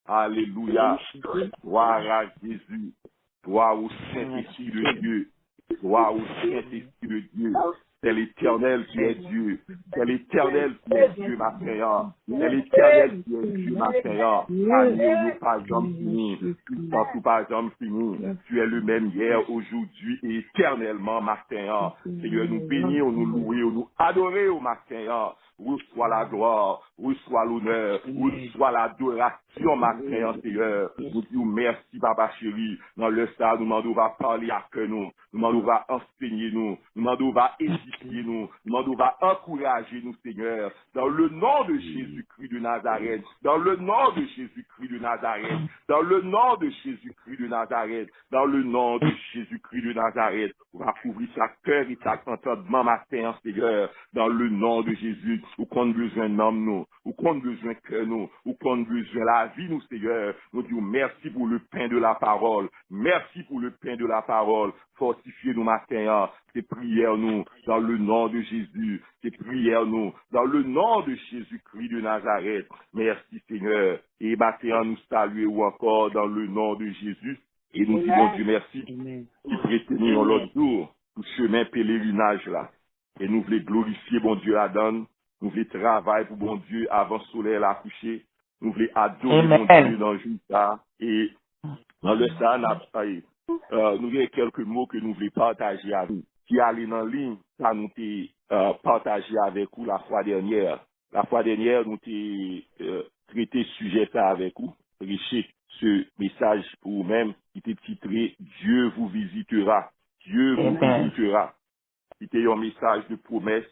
Alléluia. Gloire à Jésus. Gloire au Saint-Esprit de Dieu. Gloire au Saint-Esprit de Dieu. C'est l'Éternel qui est Dieu. C'est l'Éternel qui est Dieu, ma frère. C'est l'Éternel qui est Dieu, ma frère. Alléluia, pas jamais fini. Tout pas jamais fini. Tu es le même hier, aujourd'hui et éternellement, ma frère. Seigneur, nous bénissons, nous louons, nous adorons, ma frère. Reçois la gloire, reçois l'honneur, reçois l'adoration, ma frère, Seigneur. Nous disons merci, papa chéri. Dans le stade, nous demandons va parler à que nous demandons va enseigner nous demandons va édifier nous demandons va encourager nous, Seigneur. Dans le nom de Jésus-Christ de Nazareth, dans le nom de Jésus-Christ de Nazareth, dans le nom de Jésus-Christ de Nazareth, dans le nom de Jésus-Christ de Nazareth, on va couvrir chaque cœur et chaque entendement, ma frère, Seigneur, dans le nom de Jésus, où qu'on a besoin d'homme, nous, où qu'on a besoin que nous, où qu'on a besoin la vie, nous, Seigneur. Nous disons merci pour le pain de la parole. Merci pour le pain de la parole. Fortifiez-nous, ma frère. C'est prière, nous, dans le nom de Jésus. C'est prière, nous, dans le nom de Jésus-Christ de Nazareth. Merci, Seigneur. Et ma frère, nous saluons encore dans le nom de Jésus. Et nous disons Dieu merci. Qui prétenons l'autre jour, tout chemin pèlerinage là. Et nous voulons glorifier, bon Dieu, Adam. Nous voulons travailler pour bon Dieu avant le soleil à coucher. Nous voulons adorer bon Dieu dans le jour ça. Et dans le ça, nous avons quelques mots que nous voulons partager avec vous. Qui allait dans la ligne, ça nous a partagé avec vous la fois dernière. La fois dernière, nous avons traité ce sujet ça avec vous. Prêcher ce message pour vous-même qui était titré Dieu vous visitera. Dieu vous visitera. C'était un message de promesse,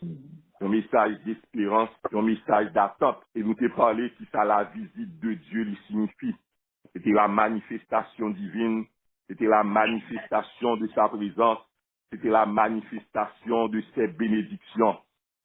un message d'espérance, un message d'attente. Et nous t'ai parlé qui ça la visite de Dieu lui signifie. C'était la manifestation divine, c'était la manifestation de sa présence, c'était la manifestation de ses bénédictions.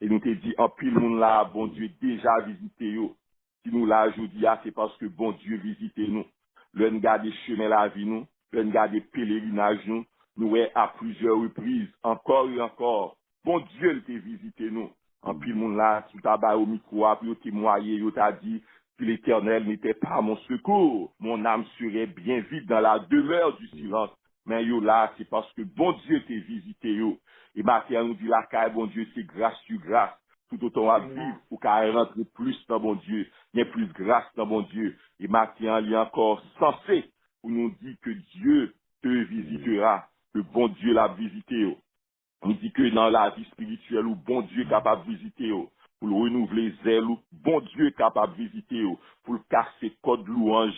Et nous t'ai dit, en pile monde là, bon Dieu déjà visité yo. Si nous là, je dis, c'est parce que bon Dieu visite nous. Le garde chemin la vie nous, le garde pèlerinage nous, nous est à plusieurs reprises, encore et encore. Bon Dieu, il t'a visité nous. En pile monde là, tout tabac au micro, puis témoigné, il t'a dit, si l'Éternel n'était pas mon secours, mon âme serait bien vite dans la demeure du silence. Mais yo là, c'est parce que bon Dieu t'a visité yo. Et Matthieu nous dit la caille, bon Dieu, c'est grâce sur grâce. Tout autant à vivre, pour qu'à rentrer plus dans bon Dieu. Il y a plus grâce dans bon Dieu. Et Matthieu, il est encore censé pour nous dire que Dieu te visitera, que bon Dieu l'a visité yo. On dit que dans la vie spirituelle, où bon Dieu est capable de visiter, pour le renouveler zèle, où bon Dieu est capable de visiter, pour le casser code louange,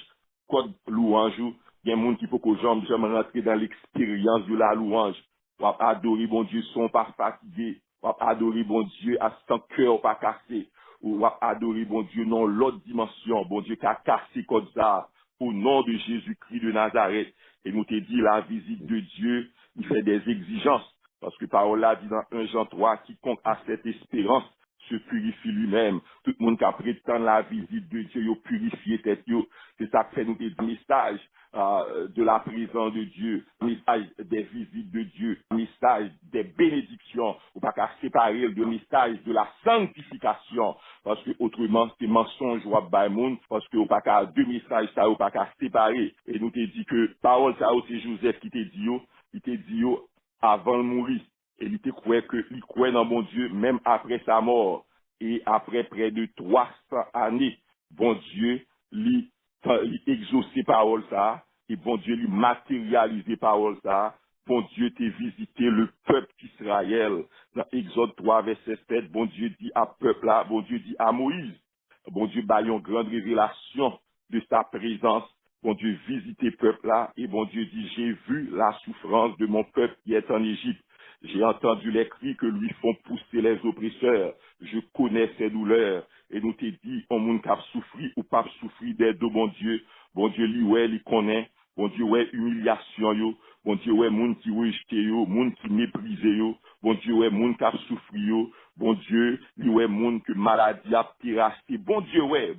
il y a un monde qui faut que j'aime rentrer dans l'expérience de la louange. On va adorer bon Dieu sans pas fatigué. On va adorer bon Dieu à son cœur pas cassé. On va adorer bon Dieu dans l'autre dimension. Bon Dieu qui a cassé comme ça. Au nom de Jésus-Christ de Nazareth. Et nous te dit la visite de Dieu, il fait des exigences. Parce que parole là dit dans 1 Jean 3, quiconque a cette espérance se purifie lui-même. Tout le monde qui a prétend la visite de Dieu, il purifie tête yo. C'est ça que fait nous des messages de la présence de Dieu, message des visites de Dieu, message des bénédictions. Ou pas qu'à séparer le message de la sanctification. Parce que autrement, c'est mensonge ou à monde, parce que ou pas qu'à deux messages, ça ou pas qu'à séparer. Et nous te dit que parole ça c'est Joseph qui te dit yo, avant de mourir. Et il te croit que il croit dans mon Dieu même après sa mort. Et après près de 300 années, bon Dieu lui exaucé parole ça. Et bon Dieu lui matérialisé parole ça. Bon Dieu t'a visité le peuple d'Israël. Dans Exode 3, verset 7, bon Dieu dit à peuple là, bon Dieu dit à Moïse. Bon Dieu bat une grande révélation de sa présence. Bon Dieu visite peuple là. Et bon Dieu dit, j'ai vu la souffrance de mon peuple qui est en Égypte. J'ai entendu les cris que lui font pousser les oppresseurs. Je connais ses douleurs. Et nous te dit, on moun kap souffri ou pas souffri d'aide de bon Dieu. Bon Dieu, lui, ouais, il connaît. Bon Dieu, ouais, humiliation, yo. Bon Dieu, ouais, moun qui rejete, yo. Moun qui méprise, yo. Bon Dieu, ouais, moun kap souffri, yo. Bon Dieu, il ouais monde que maladie a terrassé. Bon Dieu, ouais.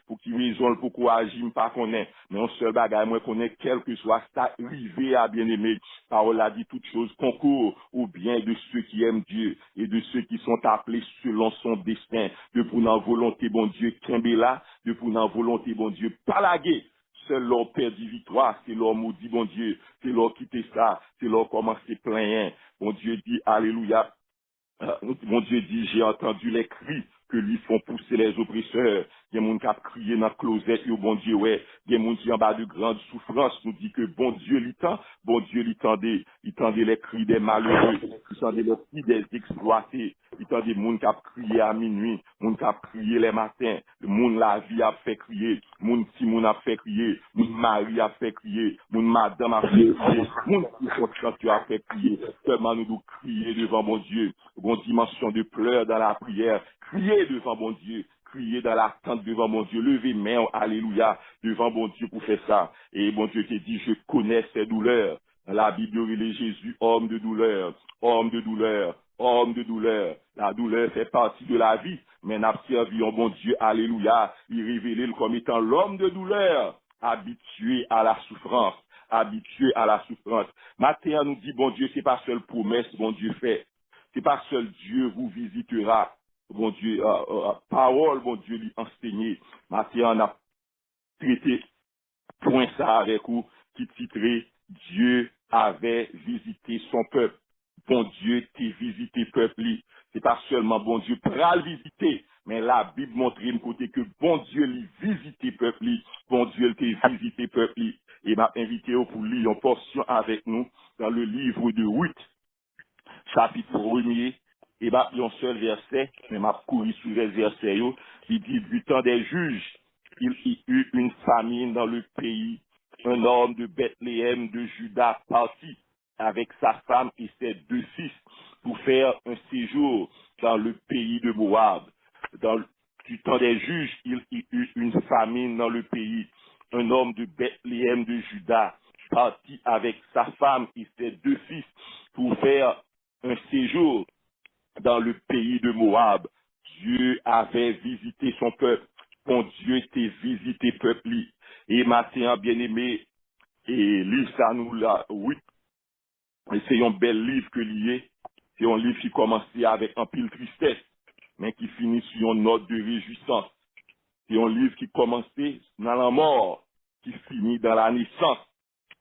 Pour qui raison, pourquoi agir, pas connaît. Mais on seul bagage, moi, connaît quel que soit ça, arrivé à bien-aimé. Parole a dit toutes choses concourent au bien de ceux qui aiment Dieu et de ceux qui sont appelés selon son destin. De pour la volonté, bon Dieu, Kimbela, de pour la volonté, bon Dieu, palaguer. Seul leur perdit victoire, c'est leur maudit, bon Dieu, c'est leur quitter ça, c'est leur commencer plein. Bon Dieu dit, alléluia. Mon Dieu dit, j'ai entendu les cris que lui font pousser les oppresseurs. Il y a des gens qui ont crié dans la closette, bon Dieu, ouais. Il y a des gens qui en bas de grande souffrance nous dit que bon Dieu l'entend, bon Dieu il tendait les cris des malheureux, il tendait les cris des exploités, il tendait des gens qui ont crié à minuit, des gens qui ont crié les matins, le monde la vie a fait crier, monde si monde a fait crier, monde mari a fait crier, monde madame a fait crier, monde qui sont chanteurs a fait crier, seulement nous devons crier devant mon Dieu, bon dimension de pleurs dans la prière, crier devant mon Dieu, crier dans l'attente devant mon Dieu, lever main, alléluia, devant mon Dieu pour faire ça. Et mon Dieu te dit, je connais ces douleurs. Dans la Bible, il est Jésus, homme de douleur, homme de douleur, homme de douleur. La douleur fait partie de la vie, mais n'a servi en bon Dieu, alléluia, il révélé comme étant l'homme de douleur, habitué à la souffrance, habitué à la souffrance. Matthieu nous dit, bon Dieu, c'est pas seule promesse, bon Dieu fait. C'est pas seul Dieu vous visitera. Bon Dieu, parole, bon Dieu, lui enseigner. Matthieu en a traité point ça avec vous, qui titrait Dieu avait visité son peuple. Bon Dieu t'est visité peuple. C'est pas seulement bon Dieu pral visiter, mais la Bible montre une côté que bon Dieu lui visité peuple. Bon Dieu t'est visité peuple. Et m'a invité pour lire une portion avec nous dans le livre de Ruth, chapitre 1er, et bah, un seul verset, mais m'a couru sur les versets, il dit, du temps des juges, il y eut une famine dans le pays, un homme de Bethléem de Juda partit avec sa femme et ses deux fils pour faire un séjour dans le pays de Moab. Du temps des juges, il y eut une famine dans le pays, un homme de Bethléem de Juda partit avec sa femme et ses deux fils pour faire un séjour dans le pays de Moab. Dieu avait visité son peuple. Bon Dieu t'est visité peuple. Et maintenant, bien-aimé, et livre ça nous là, oui, c'est un bel livre que lié. C'est un livre qui commençait avec un pile tristesse, mais qui finit sur une note de réjouissance. C'est un livre qui commençait dans la mort, qui finit dans la naissance.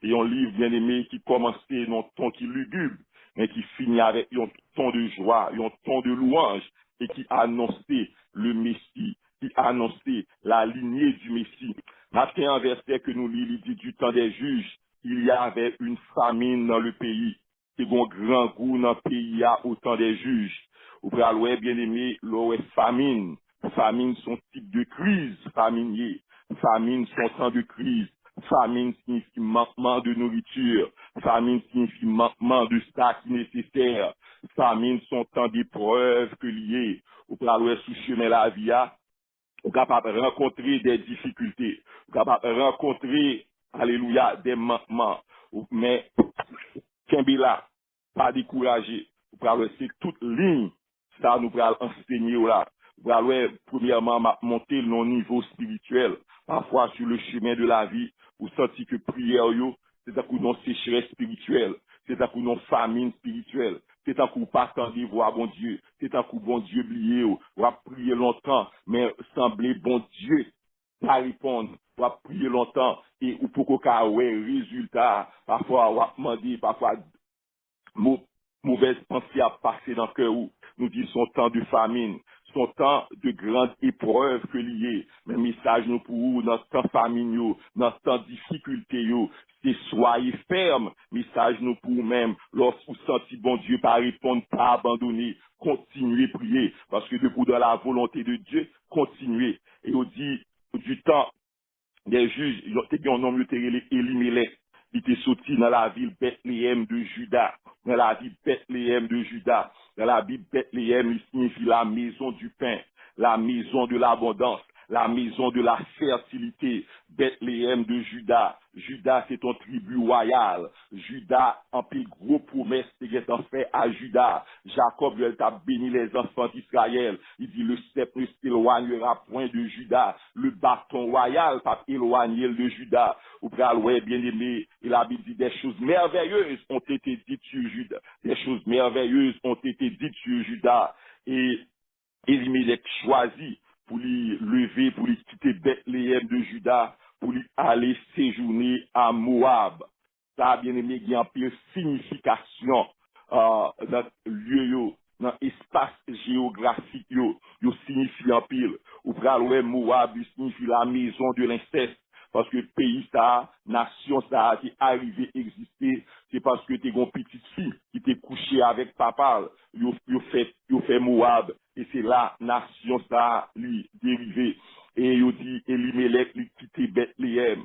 Et un livre bien aimé qui commençait dans un ton qui lugubre, mais qui finit avec un ton de joie, un ton de louange, et qui annonçait le Messie, qui annonçait la lignée du Messie. Matin, un verset que nous lisons, il dit du temps des juges, il y avait une famine dans le pays. C'est un grand goût dans le pays à autant des juges. Au préalloué, bien aimé, l'eau est famine. Famine, son type de crise faminier. Famine, son temps de crise. Famine signifie manquement de nourriture. Famine signifie manquement de sac nécessaire. Famine sont temps d'épreuves que liées. Au préalloué, sous chemin la vie, ou capable de rencontrer des difficultés. Ou capable de rencontrer, alléluia, des manquements. Mais Kembila, pas découragé. Vous pouvez c'est toute ligne, ça nous pouvons enseigner là. Vous pouvez premièrement monter le niveau spirituel. Parfois sur le chemin de la vie, vous sentez que prière, c'est un coup de sécheresse spirituelle. C'est un coup de famine spirituelle. C'est un coup pas attendre voir bon Dieu. C'est un coup bon Dieu oublié. Ou va prier longtemps, mais sembler bon Dieu pas répondre, ou à prier longtemps, et ou pour qu'on ait résultat, parfois, ou à demander, parfois, mauvaise pensée à passer dans le cœur où nous disons son temps de famine, son temps de grande épreuve que lié, mais message nous pour vous, dans ce temps famine, dans ce temps difficulté, c'est soyez ferme, message nous pour vous-même, lorsque vous sentez bon Dieu pas répondre, pas abandonner, continuez à prier, parce que depuis dans la volonté de Dieu, continuez. Et on dit, du temps des juges, il y a un homme qui était Elimelech, il était sorti dans la ville Bethléem de Juda, dans la ville Bethléem de Juda, dans la Bible Bethléem, il signifie la maison du pain, la maison de l'abondance, la maison de la fertilité, Bethléem de Juda, Judas, c'est ton tribu royal. Judas, en pile gros promesse, c'est en fait à Judas. Jacob, elle t'a béni les enfants d'Israël. Il dit, le sceptre ne s'éloignera point de Judas. Le bâton royal pas éloigné de Judas. Ou ouais, bien aimé, il a dit des choses merveilleuses ont été dites sur Judas. Des choses merveilleuses ont été dites sur Judas. Et Elimelech choisi pour lui lever, pour lui quitter Bethléem de Juda, pour lui aller séjourner à Moab. Ça a bien aimé, il y a un peu de signification dans le lieu, dans l'espace géographique, yo signifie un pile. Ou pral Moab, il signifie la maison de l'inceste. Parce que pays ça, nation ça, qui est arrivé à exister, c'est parce que t'es une petite fille qui t'est couché avec papa, yo fait Moab, et c'est là, nation ça, lui, dérivé. Et yo dit, Elimelech, lui, quitter Bethléem,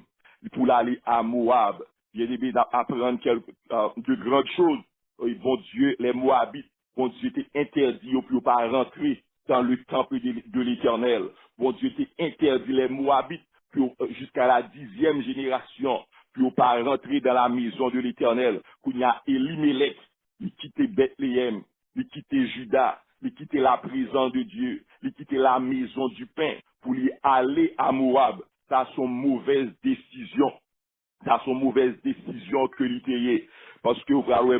pour aller à Moab. Bien aimé d'apprendre de grandes choses. Bon Dieu, les Moabites, bon Dieu, t'es interdit pour pas rentrer dans le temple de l'Éternel. Bon Dieu, t'es interdit les Moabites jusqu'à la 10e génération, pour pas rentrer dans la maison de l'Éternel. Qu'il y a Elimelech, il quittait Bethléem, il quittait Juda, il quittait la présence de Dieu, il quittait la maison du pain pour lui aller à Moab. Ça, son mauvaise décision. Ça, son mauvaise décision que l'ité. Parce que les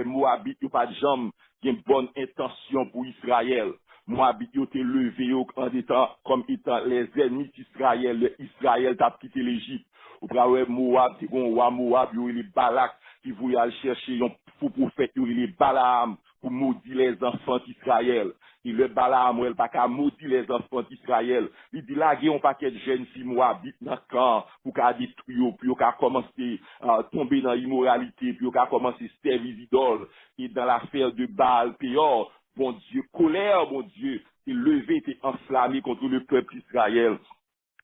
Moabites, n'ont pas de jambes, qui ont une bonne intention pour Israël. Moabit yo te levé yo en étant comme étant les ennemis d'Israël. Israël t'a quitté l'Égypte. Ou prawe Moab, c'est bon roi Moab, yo il est Balak qui voulait aller chercher un faux prophète, yo il est Balaam pour maudire les enfants d'Israël. Et le Balaam, il pas qu'à maudire les enfants d'Israël. Il dit là, il y a un paquet de jeunes filles Moabit dans le camp pour qu'à détruire, puis qu'à commencer à tomber dans l'immoralité, puis qu'à commencer à servir les idoles. Et dans l'affaire de Baal, Péor, bon Dieu, colère, bon Dieu, est levé, est enflammé contre le peuple d'Israël.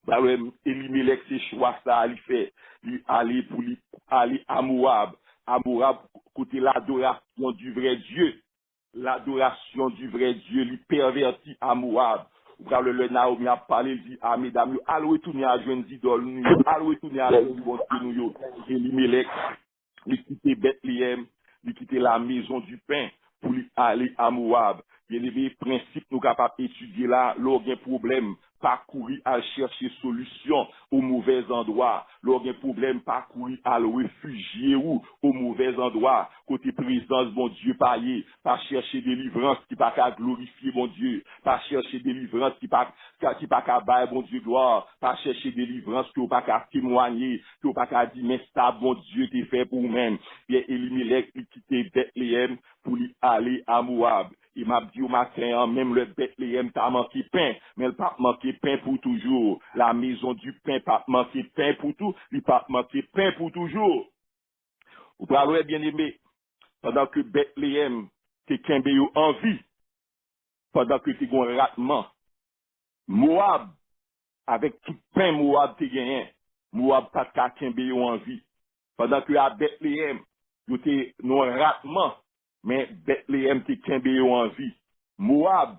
Bah ouais, Elimelech, ses choix, ça, il fait, il aller pour lui, aller à Moab, côté l'adoration du vrai Dieu. L'adoration du vrai Dieu, lui pervertit à Moab. Ou quand le Naomi a parlé, il dit, ah, mesdames, allez retourner à jeunes idoles, allez retourner à la bon Dieu, nous, Elimelech, il quittait Bethléem, il quittait la maison du pain pour lui aller à Moab. Bien aimé, principe nous capables d'étudier là, l'aucun problème, pas courir à chercher solution au mauvais endroit. L'aucun problème, pas courir à le réfugier ou au mauvais endroit. Côté présence, bon Dieu, pas chercher délivrance qui pas qu'à glorifier, bon Dieu. Pas chercher délivrance qui pas qu'à bailler, bon Dieu, gloire. Pas chercher délivrance qui pas qu'à témoigner, qui pas qu'à dire, mais ça, bon Dieu, t'es fait pour nous-mêmes. Bien, Elimelech, il quittait Bethléem pour lui aller à Moab. Il m'a dit au matin, même le Bethléem t'a manqué pain, mais il pas manqué pain pour toujours. La maison du pain pas manqué pain pour tout, il pas manqué pain pour toujours. Vous parlez bien aimé, pendant que Bethléem t'es kembe yo en vie, pendant que t'es gon ratement, Moab, avec tout pain Moab t'es gagné, Moab pas qu'à kembe yo en vie. Pendant que à Bethléem, yo t'es non ratement, mais Bethléem t'es kembe yo en vie. Moab,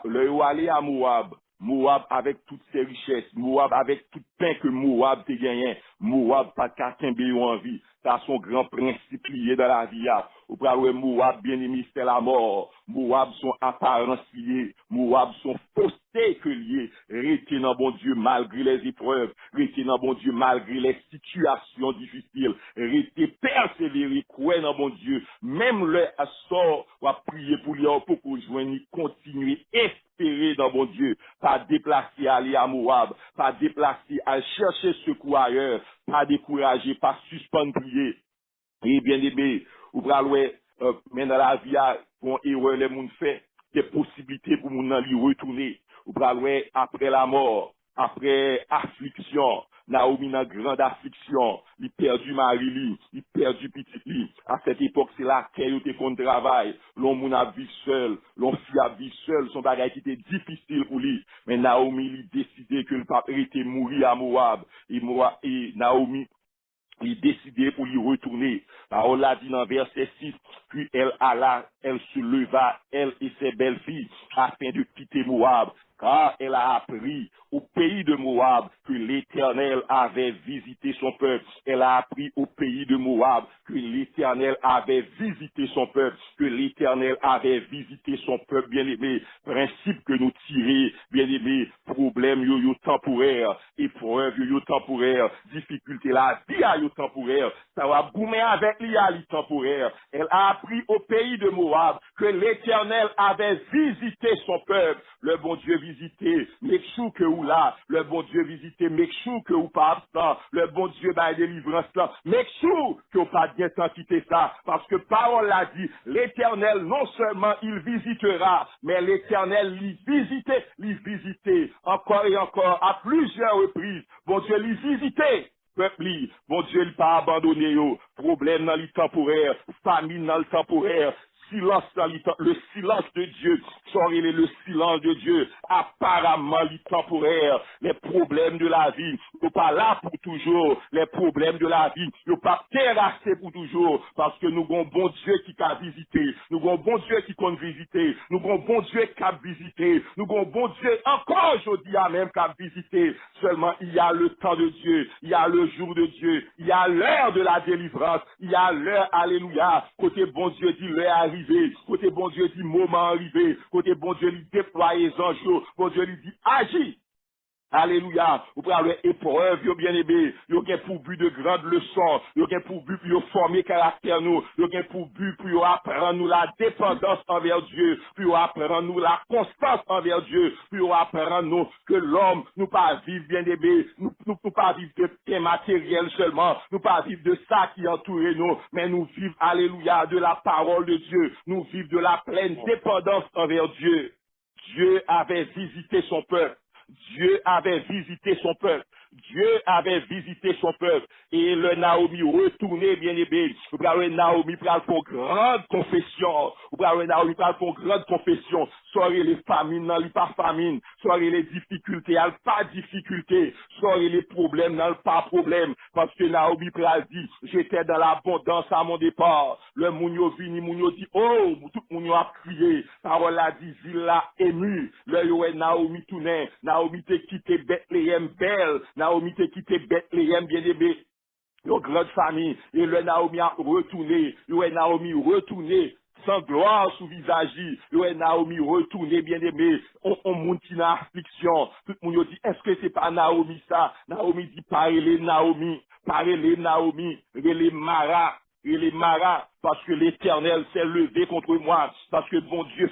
le yo allé à Moab, Moab avec toutes ses richesses, Moab avec tout pain que Moab te gagné, Moab pas qu'à kembe yo en vie. Ça son grand principe lié dans la vie. Ou pral Moab bien aimé c'est la mort. Moab son apparence liée, Moab son fausseté que lié, rester dans bon Dieu malgré les épreuves, rester dans bon Dieu malgré les situations difficiles, rester persévérer, croire dans bon Dieu, même le sort, ou à prier pour lui, pour joindre, continuer, espérer dans bon Dieu, pas déplacer à aller à Moab, pas déplacer à chercher secours ailleurs, pas décourager, pas suspendre prier. Et bien aimé, ou praloué, mais dans la vie, pour erreur les moun fait, des possibilités pour moun nan li retourner. Ou praloué, après la mort, après affliction, Naomi dans grande affliction, il perdu mari li, il perdu petit li. À cette époque, c'est là qu'il était contre travail. L'on moun a vie seul, l'on fille a vie seul, son bagage qui était difficile pour lui. Mais Naomi, il décidé que le pape était mourir à Moab. Et Naomi, il décidait pour lui retourner. On l'a dit dans verset 6, puis elle alla, elle se leva, elle et ses belles filles, afin de quitter Moab, car elle a appris au pays de Moab que l'Éternel avait visité son peuple. Elle a appris au pays de Moab que l'Éternel avait visité son peuple, que l'Éternel avait visité son peuple, bien-aimé. Principe que nous tirons, bien-aimé, problème yo temporaire, épreuve yo temporaire, difficulté la vie yo temporaire, ça va boumer avec li temporaire. Elle a appris au pays de Moab que l'Éternel avait visité son peuple. Le bon Dieu visité, make sure que ou là, le bon Dieu visité, make sure que ou pas absent, le bon Dieu va délivrance là, make sure que ou pas bien quitter ça, parce que parole l'a dit, l'Éternel non seulement il visitera, mais l'Éternel l'y visiter encore et encore à plusieurs reprises. Bon Dieu l'y visiter. Peuple, bon Dieu, il pas abandonné, problème dans le temporaire, famine dans le temporaire, silence dans le silence de Dieu, soirez le silence de Dieu, apparemment le temporaire, les problèmes de la vie, ils sont pas là pour toujours, les problèmes de la vie, ils sont pas terrassés pour toujours, parce que nous avons bon Dieu qui a visité, nous avons bon Dieu qui compte visiter, nous avons bon Dieu qui a visité, nous avons bon Dieu encore aujourd'hui à même qui a visité, seulement il y a le temps de Dieu, il y a le jour de Dieu, il y a l'heure de la délivrance, il y a l'heure, alléluia, côté bon Dieu dit l'heure arrivée, côté bon Dieu dit moment arrivé, côté bon Dieu dit déployer les anges, bon Dieu lui dit agis. Alléluia. Vous pouvez avoir épreuve, yo bien aimé. Yo gen pour but de grandes leçons. Yo gen pour but pour yo former caractère nous. Yo gen pour but pour yo apprendre nous la dépendance envers Dieu. Pour yo apprendre nous la constance envers Dieu. Pour yo apprendre nous que l'homme, nous pas vivre bien aimé. Nous pas vivre de biens matériels seulement. Nous pas vivre de ça qui entoure nous. Mais nous vivre, alléluia, de la parole de Dieu. Nous vivre de la pleine dépendance envers Dieu. Dieu avait visité son peuple. Dieu avait visité son peuple. Dieu avait visité son peuple. Et le Naomi retourné, bien aimé. Vous parlez Naomi pour grande confession. Vous parlez Naomi pour grande confession. Soirez les famines, non, pas famine. Soirez les difficultés, pas difficulté. Soirez les problèmes, non, pas problème. Parce que Naomi a dit, j'étais dans l'abondance à mon départ. Le mounio vini, mounio dit, oh, tout mounio a crié. Parole a dit, il l'a ému. Le yoé Naomi tourné. Naomi te quitté Bethléem belle. Naomi te quitté Bethléem bien aimé. Une grande famille. Et le Naomi a retourné. Le Naomi retourné. Sans gloire sous visage. Le Naomi retourné bien aimé. On monte dans affliction. Tout le monde dit, est-ce que c'est pas Naomi ça? Naomi dit, parlez Naomi. Parlez Naomi. Les Mara. Et les maras, parce que l'Éternel s'est levé contre moi, parce que mon Dieu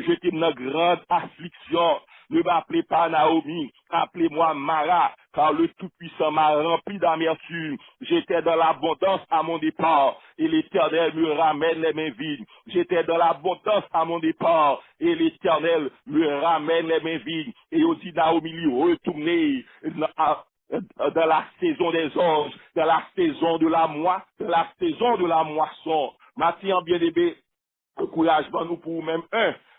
j'étais dans grande affliction. Ne m'appelez pas Naomi, appelez-moi Mara, car le Tout-Puissant m'a rempli d'amertume. J'étais dans l'abondance à mon départ, et l'Éternel me ramène les mains vides. J'étais dans l'abondance à mon départ, et l'Éternel me ramène les mains vides. Et aussi Naomi lui retourner dans la saison des anges, dans la saison de la moisson. Maintenant, bien aimé, encouragement nous pour même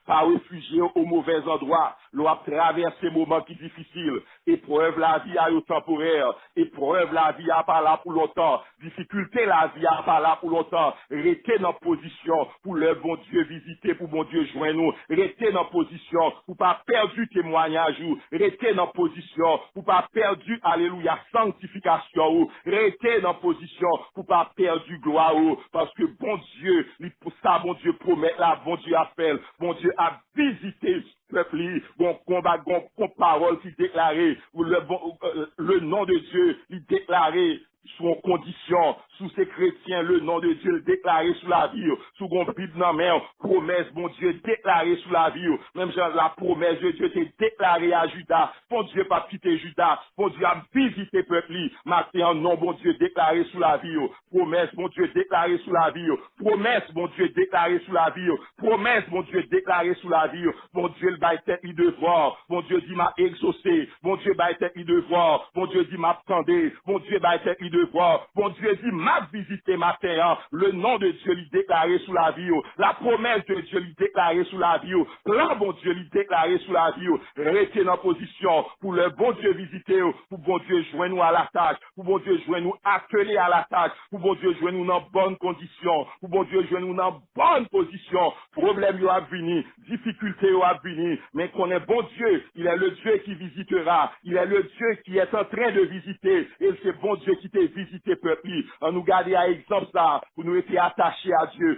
pas réfugier au mauvais endroit, l'on a traversé moments qui difficiles, épreuve la vie à temporaire, épreuve la vie à pas là pour longtemps, difficulté la vie à pas là pour longtemps, restez dans position pour le bon Dieu visiter, pour bon Dieu joindre nous, restez dans position pour pas perdre du témoignage, restez dans position pour pas perdre du, alléluia, sanctification, restez dans position pour pas perdre du gloire, parce que bon Dieu, pour ça, bon Dieu promet là, bon Dieu appelle, bon Dieu a visité peuple, bon combat, bon parole qui déclarait, le nom de Dieu, il déclarait sous condition, sous ces chrétiens, le nom de Dieu déclaré sous la vie, sous mon Bible dans main, promesse, bon Dieu déclaré sous la vie, même genre la promesse de Dieu était déclarée à Judas, bon Dieu pas quitté Judas, bon Dieu a visité peuple, maintenant non, bon Dieu déclaré sous la vie, promesse, bon Dieu déclaré sous la vie, promesse, bon Dieu déclaré sous la vie, promesse, bon Dieu déclaré sous la vie, bon Dieu le bail tête il devoir, bon Dieu dit m'a exaucé, bon Dieu bail tête il devoir, bon Dieu dit m'a attendé, bon Dieu bail tête il devoir, bon Dieu dit m'a visité matin, le nom de Dieu lui déclaré sous la vie, la promesse de Dieu lui déclaré sous la vie, plan bon Dieu lui déclaré sous la vie, restez dans position pour le bon Dieu visiter, pour bon Dieu joindre nous à la tâche, pour bon Dieu joindre nous accueillir à la tâche, pour bon Dieu joindre nous dans bonnes conditions, pour bon Dieu joindre nous dans bonne position, problème yo a venir, difficulté yo a venir, mais qu'on est bon Dieu, il est le Dieu qui visitera, il est le Dieu qui est en train de visiter, et c'est bon Dieu qui t'a visité peuple, on nous garder à exemple ça, pour nous être attachés à Dieu,